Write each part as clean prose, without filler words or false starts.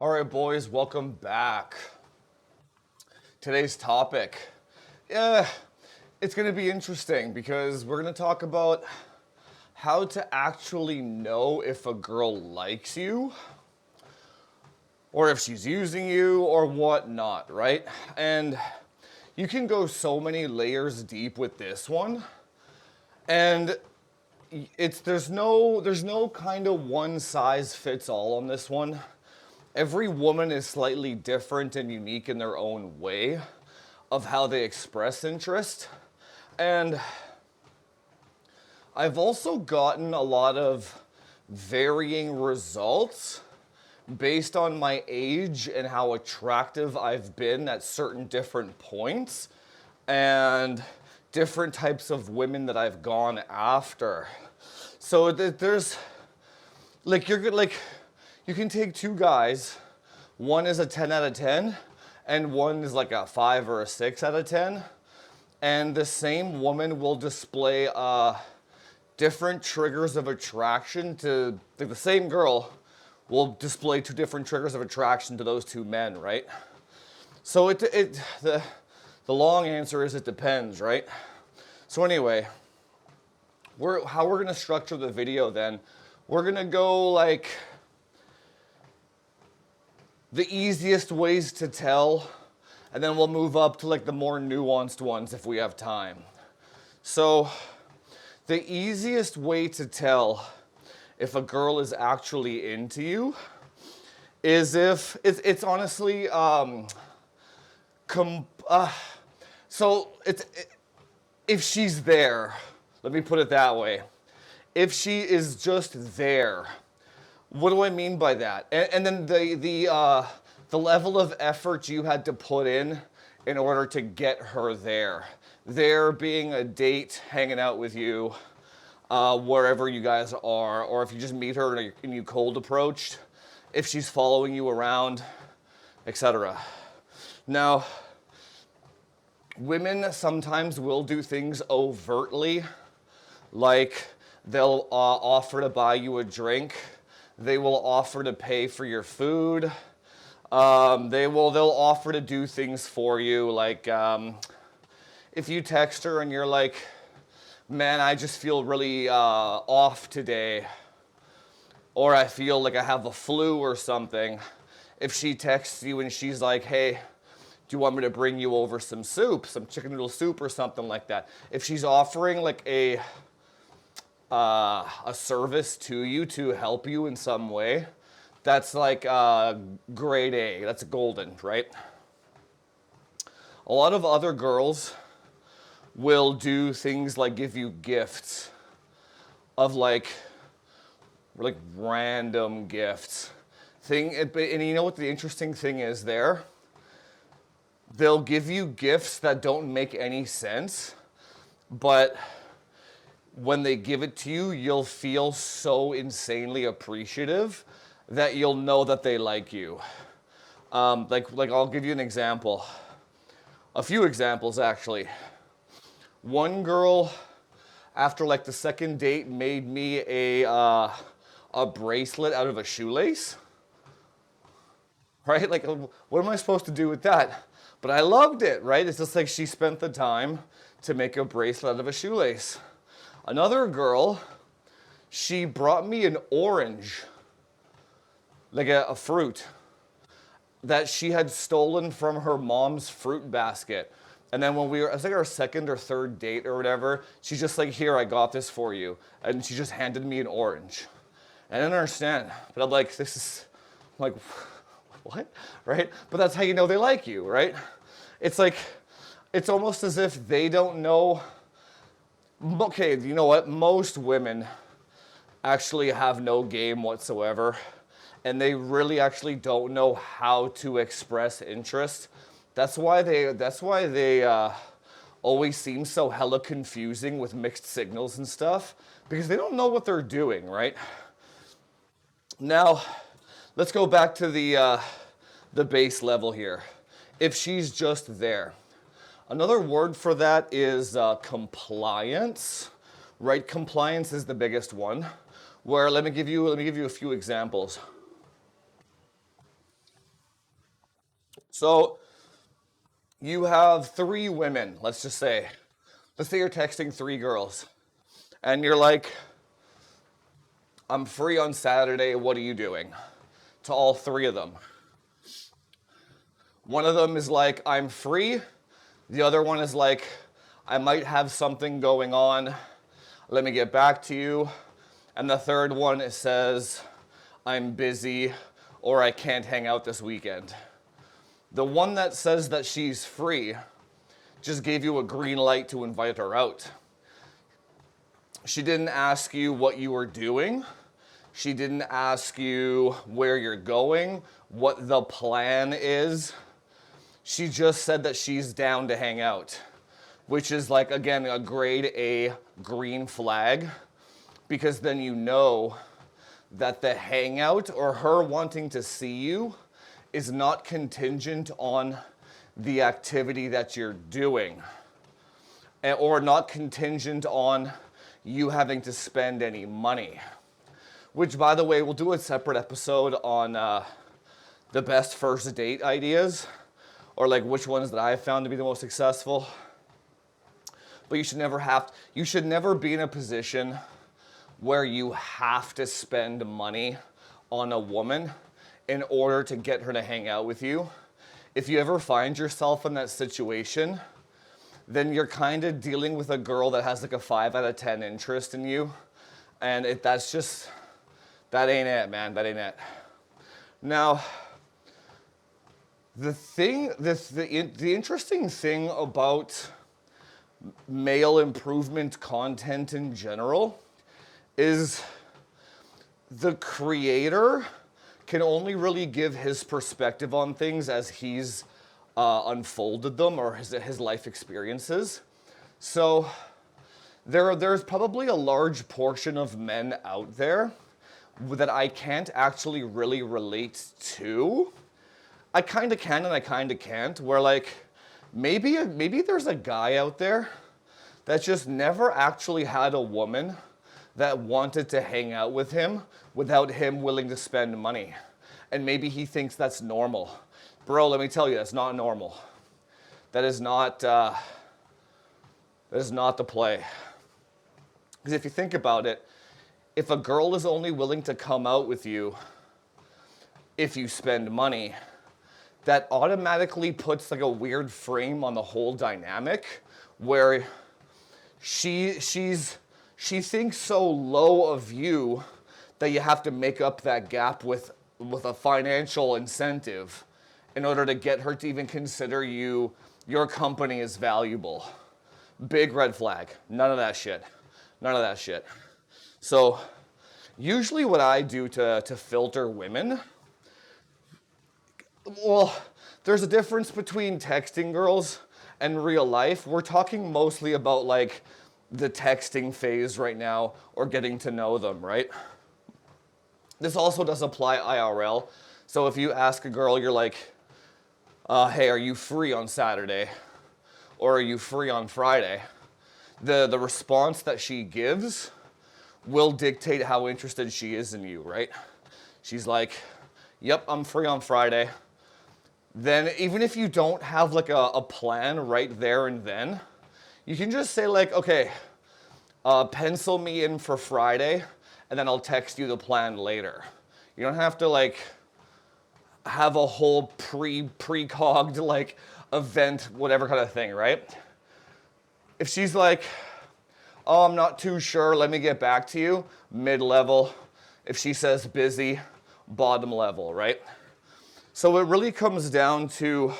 All right, boys, welcome back. Today's topic, yeah, it's going to be interesting because we're going to talk about how to actually know if a girl likes you or if she's using you or whatnot, right? And you can go so many layers deep with this one, and there's no kind of one size fits all on this one. Every woman is slightly different and unique in their own way of how they express interest. And I've also gotten a lot of varying results based on my age and how attractive I've been at certain different points and different types of women that I've gone after. So there's like you can take two guys, one is a 10 out of 10 and one is like a 5 or a 6 out of 10, and the same woman will display different triggers of attraction to the same girl will display two different triggers of attraction to those two men, right? So the long answer is it depends, right? So anyway, how we're gonna structure the video then, we're gonna go like the easiest ways to tell, and then we'll move up to like the more nuanced ones if we have time. So the easiest way to tell if a girl is actually into you is if it's honestly if she's there. Let me put it that way. If she is just there. What do I mean by that? And then the level of effort you had to put in order to get her there. There being a date, hanging out with you, wherever you guys are, or if you just meet her and you cold approached, if she's following you around, etc. Now, women sometimes will do things overtly, like they'll offer to buy you a drink. They will offer to pay for your food. They'll offer to do things for you, like if you text her and you're like, man, I just feel really off today, or I feel like I have a flu or something. If she texts you and she's like, hey, do you want me to bring you over some soup, some chicken noodle soup or something like that? If she's offering like a service to you to help you in some way, that's like grade A. That's golden, right? A lot of other girls will do things like give you gifts of like random gifts. And you know what the interesting thing is there? They'll give you gifts that don't make any sense, but when they give it to you, you'll feel so insanely appreciative that you'll know that they like you. Like I'll give you an example. A few examples, actually. One girl, after like the second date, made me a bracelet out of a shoelace. Right? Like, what am I supposed to do with that? But I loved it, right? It's just like she spent the time to make a bracelet out of a shoelace. Another girl, she brought me an orange, like a fruit, that she had stolen from her mom's fruit basket. And then when it was like our second or third date or whatever, she's just like, here, I got this for you. And she just handed me an orange. And I didn't understand, but I'm like, I'm like, what, right? But that's how you know they like you, right? It's like, it's almost as if they don't know. Okay, you know what? Most women actually have no game whatsoever, and they really actually don't know how to express interest. That's why they always seem so hella confusing with mixed signals and stuff, because they don't know what they're doing, right? Now, let's go back to the base level here. If she's just there. Another word for that is compliance, right? Compliance is the biggest one. Where let me give you a few examples. So you have three women, let's just say. Let's say you're texting three girls, and you're like, I'm free on Saturday, what are you doing? To all three of them. One of them is like, I'm free. The other one is like, I might have something going on. Let me get back to you. And the third one it says, I'm busy or I can't hang out this weekend. The one that says that she's free just gave you a green light to invite her out. She didn't ask you what you were doing. She didn't ask you where you're going, what the plan is. She just said that she's down to hang out, which is like, again, a grade A green flag, because then you know that the hangout or her wanting to see you is not contingent on the activity that you're doing, or not contingent on you having to spend any money. Which, by the way, we'll do a separate episode on the best first date ideas, or like which ones that I've found to be the most successful. But you should never be in a position where you have to spend money on a woman in order to get her to hang out with you. If you ever find yourself in that situation, then you're kind of dealing with a girl that has like a 5 out of 10 interest in you. And that ain't it, man, that ain't it. Now, the interesting thing about male improvement content in general is the creator can only really give his perspective on things as he's unfolded them, or his life experiences. So there's probably a large portion of men out there that I can't actually really relate to. I kind of can and I kind of can't, where like maybe there's a guy out there that just never actually had a woman that wanted to hang out with him without him willing to spend money. And maybe he thinks that's normal. Bro, let me tell you, that's not normal. That is not the play. Because if you think about it, if a girl is only willing to come out with you if you spend money, that automatically puts like a weird frame on the whole dynamic where she thinks so low of you that you have to make up that gap with a financial incentive in order to get her to even consider your company as valuable. Big red flag. None of that shit. None of that shit. So usually what I do to filter women, well, there's a difference between texting girls and real life. We're talking mostly about like the texting phase right now, or getting to know them, right? This also does apply IRL. So if you ask a girl, you're like, hey, are you free on Saturday? Or are you free on Friday? The response that she gives will dictate how interested she is in you, right? She's like, yep, I'm free on Friday. Then even if you don't have like a plan right there and then, you can just say like, okay, pencil me in for Friday, and then I'll text you the plan later. You don't have to like have a whole precogged like event, whatever kind of thing, right? If she's like, oh, I'm not too sure, let me get back to you, mid-level. If she says busy, bottom level, right? So it really comes down to,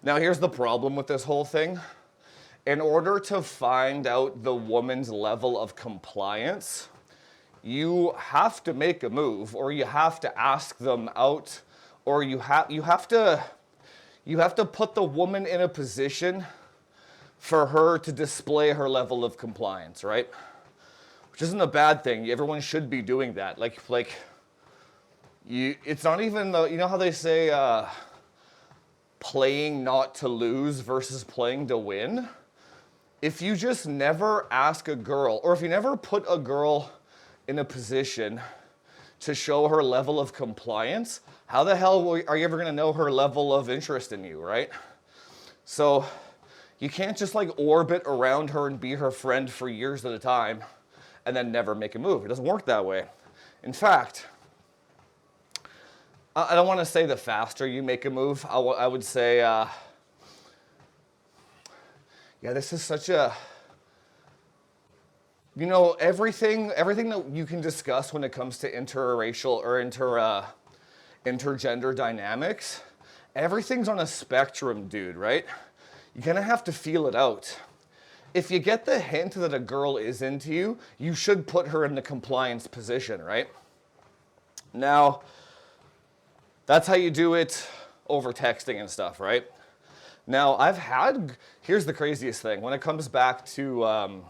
now here's the problem with this whole thing. In order to find out the woman's level of compliance, you have to make a move, or you have to ask them out, or you have to put the woman in a position for her to display her level of compliance, right? Which isn't a bad thing. Everyone should be doing that. It's not even you know how they say playing not to lose versus playing to win? If you just never ask a girl, or if you never put a girl in a position to show her level of compliance, how the hell are you ever going to know her level of interest in you, right? So you can't just like orbit around her and be her friend for years at a time and then never make a move. It doesn't work that way. In fact, I don't want to say the faster you make a move. I would say, yeah, this is such a, you know, everything that you can discuss when it comes to interracial or intergender dynamics, everything's on a spectrum, dude, right? You're gonna have to feel it out. If you get the hint that a girl is into you, you should put her in the compliance position, right? Now, that's how you do it over texting and stuff, right? Now, here's the craziest thing. When it comes back to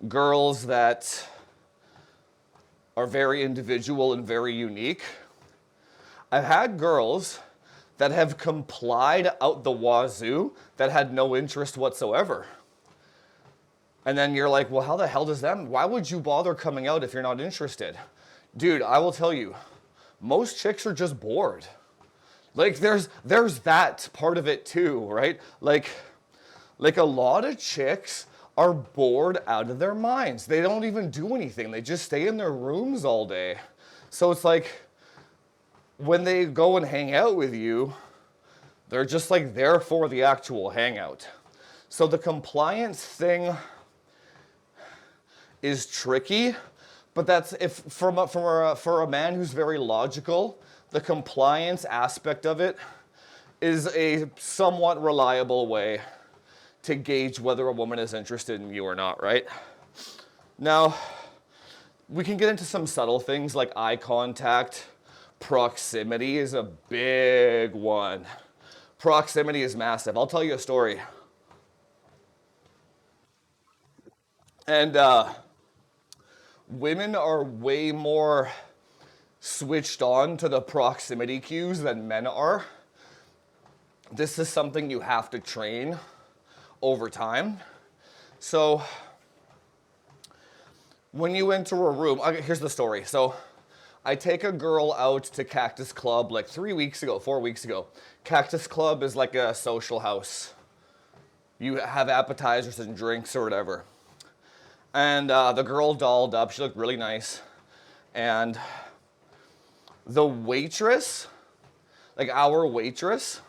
girls that are very individual and very unique, I've had girls that have complied out the wazoo that had no interest whatsoever. And then you're like, well, how the hell does that, why would you bother coming out if you're not interested? Dude, I will tell you, most chicks are just bored. Like there's that part of it too, right? Like a lot of chicks are bored out of their minds. They don't even do anything. They just stay in their rooms all day. So it's like when they go and hang out with you, they're just like there for the actual hangout. So the compliance thing is tricky, but that's for a man who's very logical, the compliance aspect of it is a somewhat reliable way to gauge whether a woman is interested in you or not, right? Now, we can get into some subtle things like eye contact. Proximity is a big one. Proximity is massive. I'll tell you a story. And women are way more switched on to the proximity cues than men are. This is something you have to train over time. So when you enter a room, okay, here's the story. So I take a girl out to Cactus Club like 4 weeks ago. Cactus Club is like a social house. You have appetizers and drinks or whatever. And the girl dolled up, she looked really nice. And the waitress, like our waitress,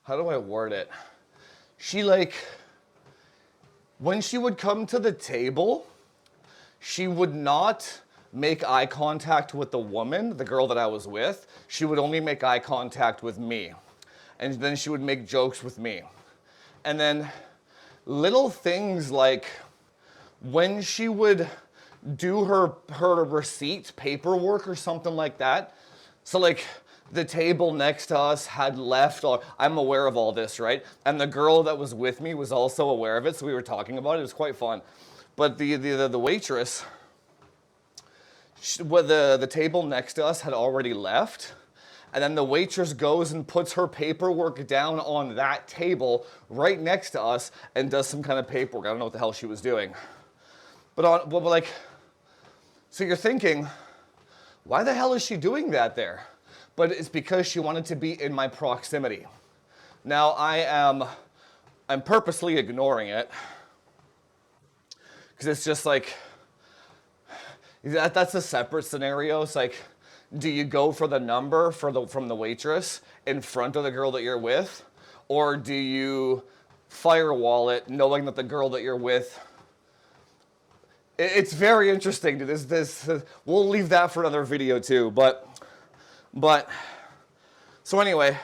how do I word it? She when she would come to the table, she would not make eye contact with the woman, the girl that I was with. She would only make eye contact with me. And then she would make jokes with me. And then little things like when she would do her receipt paperwork or something like that. So like the table next to us had left, or I'm aware of all this, right? And the girl that was with me was also aware of it, so we were talking about it. It was quite fun. But the waitress, the table next to us had already left. And then the waitress goes and puts her paperwork down on that table right next to us and does some kind of paperwork. I don't know what the hell she was doing. But like, so you're thinking, why the hell is she doing that there? But it's because she wanted to be in my proximity. Now I'm purposely ignoring it because it's just like, that's a separate scenario. It's like, do you go for the number from the waitress in front of the girl that you're with? Or do you firewall it knowing that the girl that you're with? It's very interesting. We'll leave that for another video too. But, so anyway,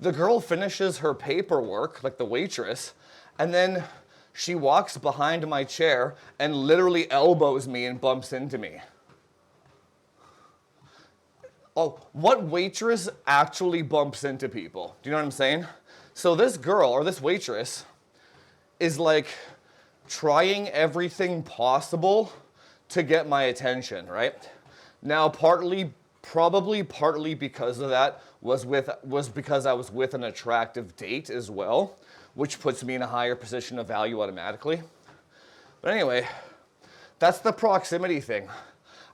the girl finishes her paperwork, like the waitress, and then she walks behind my chair and literally elbows me and bumps into me. Oh, what waitress actually bumps into people? Do you know what I'm saying? So this girl, or this waitress, is like trying everything possible to get my attention, right? Now, probably partly because of that was because I was with an attractive date as well, which puts me in a higher position of value automatically. But anyway, That's the proximity thing.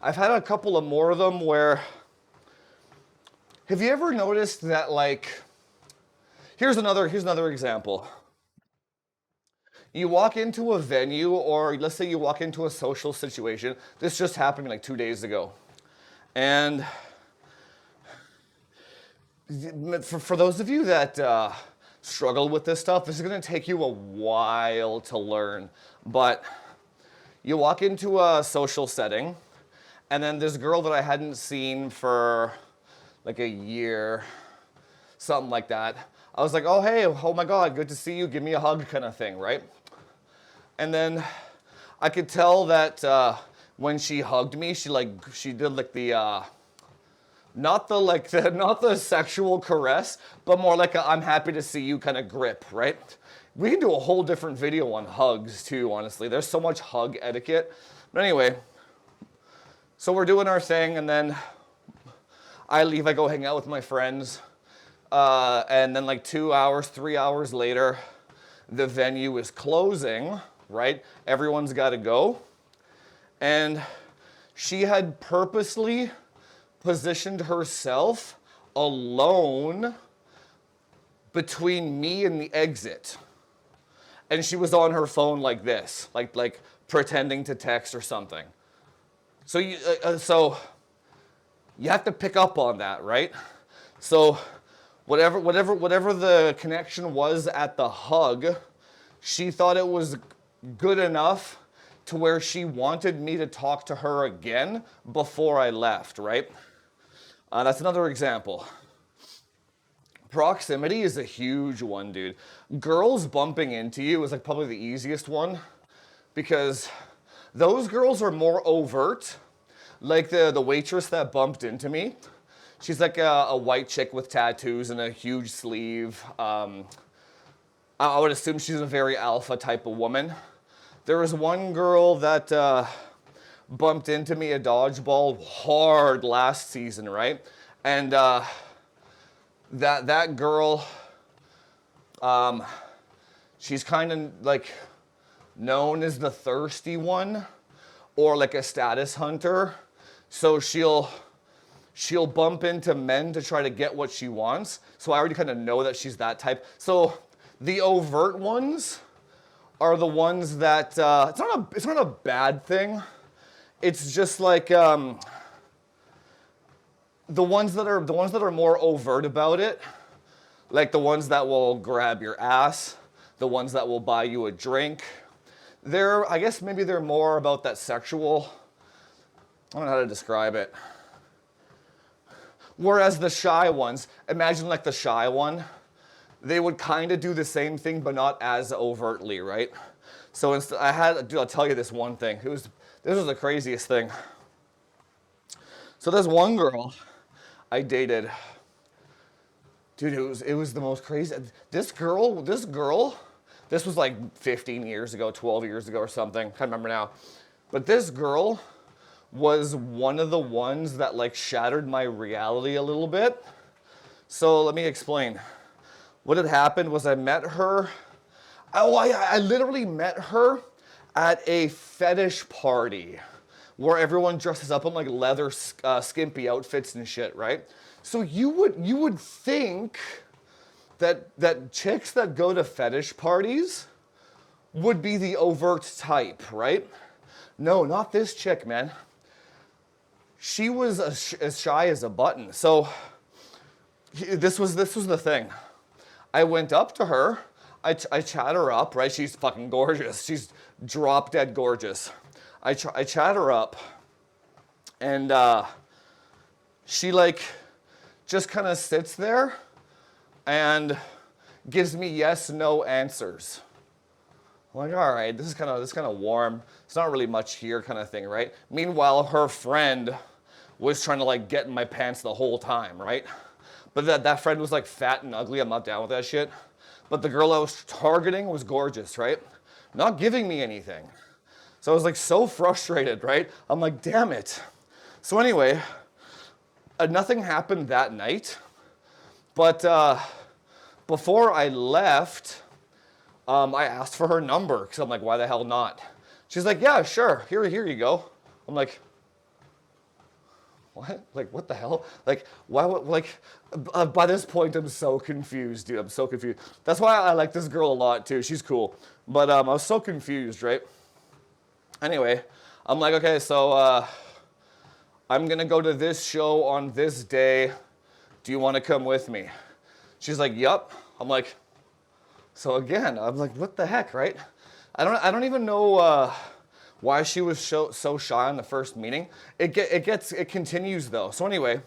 I've had a couple of more of them where, have you ever noticed that, like, here's another example. You walk into a venue, or let's say you walk into a social situation. This just happened like 2 days ago. And for those of you that struggle with this stuff, this is going to take you a while to learn. But you walk into a social setting, and then this girl that I hadn't seen for like a year, something like that. I was like, oh, hey, oh my God, good to see you, give me a hug kind of thing, right? And then I could tell that when she hugged me, she did like the, not the sexual caress, but more like a I'm happy to see you kind of grip, right? We can do a whole different video on hugs too, honestly. There's so much hug etiquette. But anyway, so we're doing our thing, and then I leave, I go hang out with my friends. And then like 2 hours, 3 hours later, the venue is closing, right? Everyone's got to go. And she had purposely positioned herself alone between me and the exit. And she was on her phone like this, like pretending to text or something. So you have to pick up on that, right? So whatever the connection was at the hug, she thought it was good enough to where she wanted me to talk to her again before I left, right? That's another example. Proximity is a huge one, dude. Girls bumping into you is like probably the easiest one because those girls are more overt. Like the waitress that bumped into me. She's like a white chick with tattoos and a huge sleeve. I would assume she's a very alpha type of woman. There was one girl that bumped into me at dodgeball hard last season, right? And that girl, she's kind of like known as the thirsty one or like a status hunter. So she'll bump into men to try to get what she wants. So I already kind of know that she's that type. The overt ones are the ones that it's not a bad thing. It's just like the ones that are more overt about it, like the ones that will grab your ass, the ones that will buy you a drink. I guess maybe they're more about that sexual. I don't know how to describe it. Whereas the shy ones, imagine like the shy one, they would kind of do the same thing, but not as overtly, right? So I'll tell you this one thing. This was the craziest thing. So there's one girl I dated. Dude, it was the most crazy. This girl, this was like 15 years ago, 12 years ago or something. Can't remember now. But this girl was one of the ones that like shattered my reality a little bit. So let me explain. What had happened was I met her. I literally met her at a fetish party where everyone dresses up in like leather skimpy outfits and shit, right? So you would think that chicks that go to fetish parties would be the overt type, right? No, not this chick, man. She was as shy as a button. So this was the thing. I went up to her. I chat her up, right? She's fucking gorgeous. She's drop dead gorgeous. I chat her up, and she like just kind of sits there and gives me yes, no answers. I'm like, all right, this is kind of warm. It's not really much here, kind of thing, right? Meanwhile, her friend was trying to like get in my pants the whole time, right? But that friend was like fat and ugly. I'm not down with that shit. But the girl I was targeting was gorgeous, right? Not giving me anything. So I was like so frustrated, right? I'm like, damn it. So anyway, nothing happened that night. But before I left, I asked for her number because I'm like, why the hell not? She's like, yeah, sure. Here you go. I'm like, what? Like, what the hell? Like, why would, like, by this point, I'm so confused, dude. I'm so confused. That's why I like this girl a lot, too. She's cool. But I was so confused, right? Anyway, I'm like, okay, so I'm going to go to this show on this day. Do you want to come with me? She's like, yup. I'm like, so again, I'm like, what the heck, right? I don't even know why she was so shy on the first meeting. It continues though. So anyway,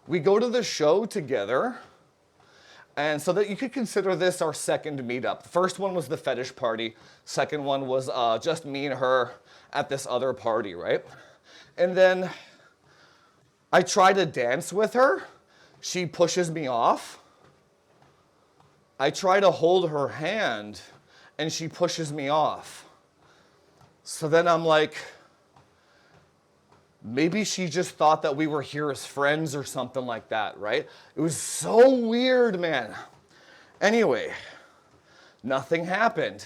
we go to the show together, and so that you could consider this our second meetup. The first one was the fetish party. Second one was just me and her at this other party, right? And then I try to dance with her. She pushes me off. I try to hold her hand, and she pushes me off. So then I'm like, maybe she just thought that we were here as friends or something like that, right? It was so weird, man. Anyway, nothing happened.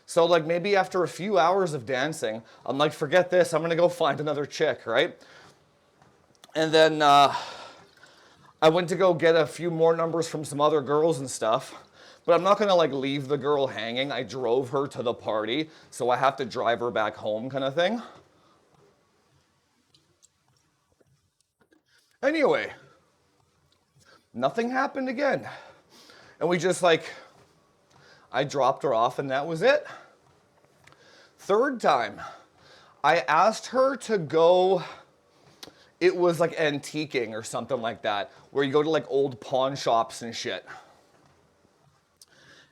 So like maybe after a few hours of dancing, I'm like, forget this, I'm gonna go find another chick, right? And then I went to go get a few more numbers from some other girls and stuff. But I'm not gonna like leave the girl hanging. I drove her to the party, so I have to drive her back home kind of thing. Anyway, nothing happened again. And we just like, I dropped her off and that was it. Third time, I asked her to go, it was like antiquing or something like that, where you go to like old pawn shops and shit.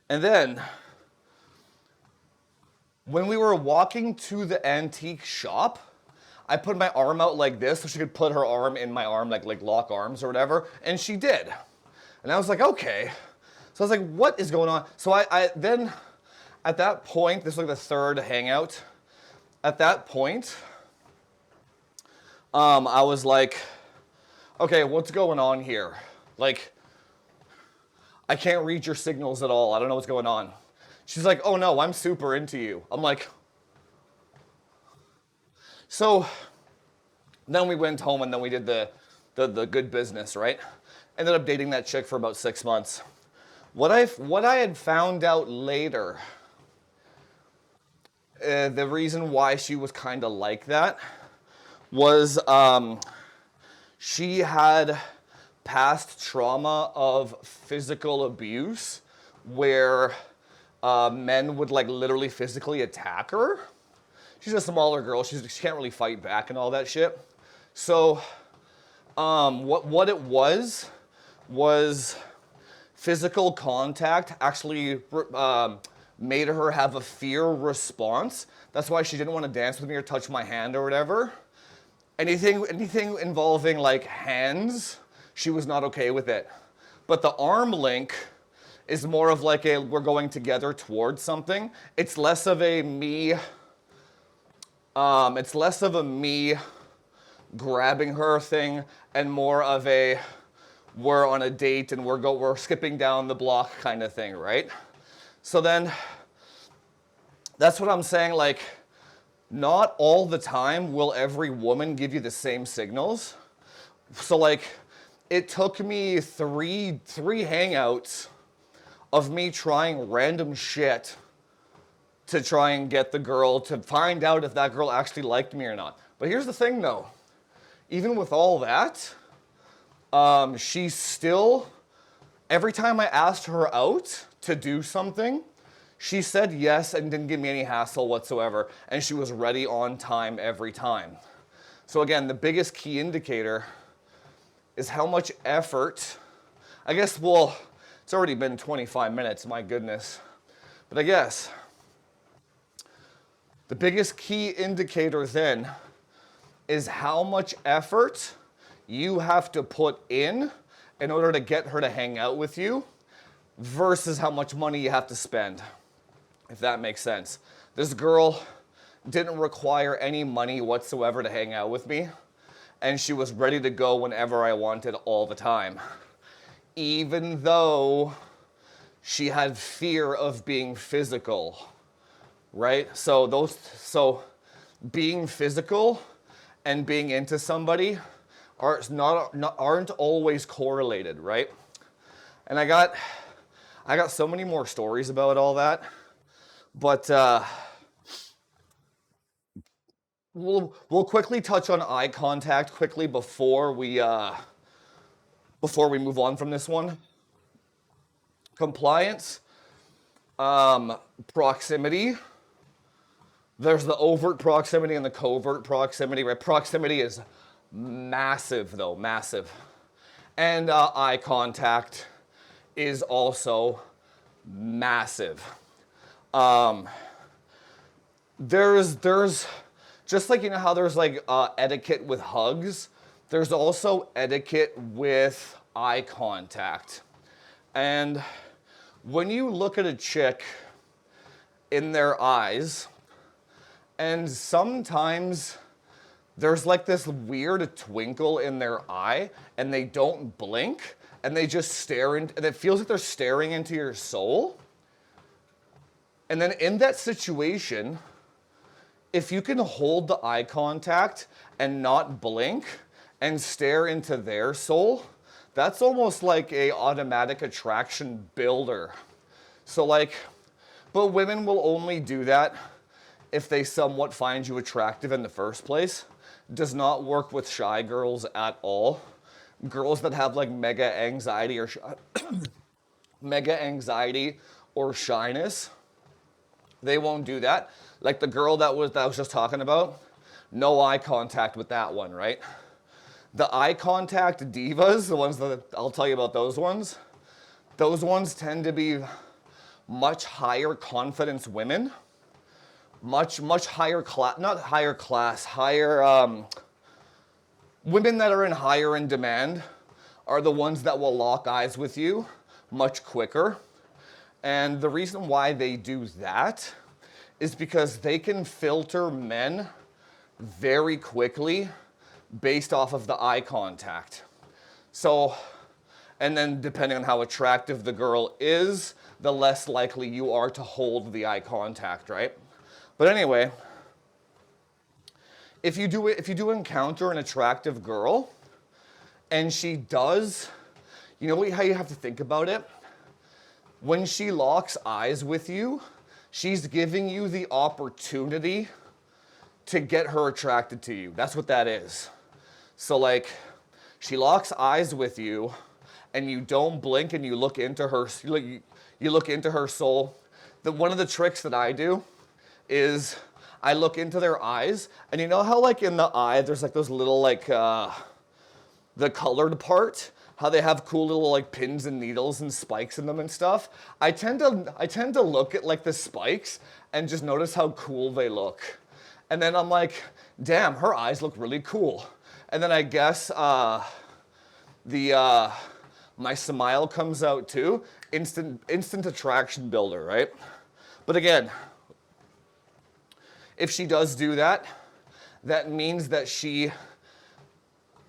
And then, when we were walking to the antique shop, I put my arm out like this so she could put her arm in my arm, like lock arms or whatever, and she did. And I was like, okay. So I was like, what is going on? So I then, at that point, this was like the third hangout. At that point, I was like, okay, what's going on here? Like, I can't read your signals at all. I don't know what's going on. She's like, oh no, I'm super into you. I'm like, so then we went home and then we did the good business, right? Ended up dating that chick for about 6 months. What I had found out later, the reason why she was kind of like that was she had past trauma of physical abuse where men would like literally physically attack her. She's a smaller girl. She can't really fight back and all that shit. So what it was physical contact actually made her have a fear response. That's why she didn't want to dance with me or touch my hand or whatever. Anything involving like hands, she was not okay with it. But the arm link is more of like a we're going together towards something. It's less of a me. It's less of a me grabbing her thing and more of a we're on a date and we're skipping down the block kind of thing, right? So then that's what I'm saying, like not all the time will every woman give you the same signals. So like it took me three hangouts of me trying random shit to try and get the girl to find out if that girl actually liked me or not. But here's the thing though, even with all that, she still, every time I asked her out to do something, she said yes and didn't give me any hassle whatsoever, and she was ready on time every time. So again, the biggest key indicator is how much effort, I guess, well, it's already been 25 minutes, my goodness. But I guess the biggest key indicator then is how much effort you have to put in order to get her to hang out with you versus how much money you have to spend, if that makes sense. This girl didn't require any money whatsoever to hang out with me, and she was ready to go whenever I wanted all the time, even though she had fear of being physical right? So being physical and being into somebody aren't always correlated, right? And I got so many more stories about all that, but we'll quickly touch on eye contact quickly before we move on from this one. Compliance, proximity. There's the overt proximity and the covert proximity, right? Proximity is massive, though, massive. And eye contact is also massive. There's just like, you know how there's like etiquette with hugs, there's also etiquette with eye contact. And when you look at a chick in their eyes, and sometimes there's like this weird twinkle in their eye, and they don't blink, and they just stare and it feels like they're staring into your soul. And then in that situation, if you can hold the eye contact and not blink and stare into their soul, that's almost like a automatic attraction builder. So like, but women will only do that if they somewhat find you attractive in the first place. Does not work with shy girls at all. Girls that have like mega anxiety or shyness, they won't do that. Like the girl that I was just talking about, no eye contact with that one, right? The eye contact divas, the ones that I'll tell you about, those ones tend to be much higher confidence women, much higher class, not higher class, higher, women that are higher in demand are the ones that will lock eyes with you much quicker. And the reason why they do that is because they can filter men very quickly based off of the eye contact. So, and then depending on how attractive the girl is, the less likely you are to hold the eye contact, right? But anyway, if you do encounter an attractive girl and she does, you know how you have to think about it? When she locks eyes with you, she's giving you the opportunity to get her attracted to you. That's what that is. So like, she locks eyes with you and you don't blink and you look into her, you look into her soul. One of the tricks that I do is I look into their eyes, and you know how like in the eye there's like those little like the colored part, how they have cool little like pins and needles and spikes in them and stuff. I tend to look at like the spikes and just notice how cool they look. And then I'm like, damn, her eyes look really cool. And then I guess my smile comes out too. Instant attraction builder, right? But again, if she does do that, that means that she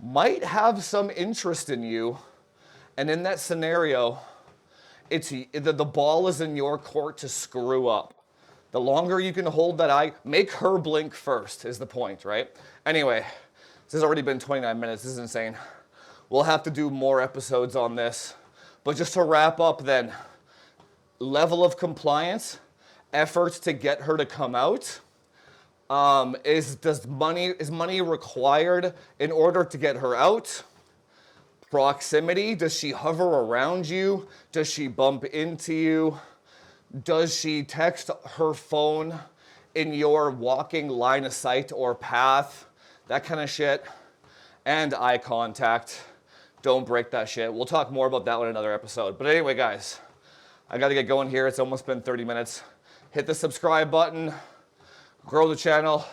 might have some interest in you. And in that scenario, the ball is in your court to screw up. The longer you can hold that eye, make her blink first is the point, right? Anyway, this has already been 29 minutes. This is insane. We'll have to do more episodes on this. But just to wrap up then, level of compliance, efforts to get her to come out. Is money required in order to get her out? Proximity, does she hover around you? Does she bump into you? Does she text her phone in your walking line of sight or path? That kind of shit. And eye contact. Don't break that shit. We'll talk more about that one in another episode. But anyway, guys, I got to get going here. It's almost been 30 minutes. Hit the subscribe button. Grow the channel.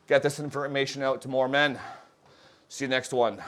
Get this information out to more men. See you next one.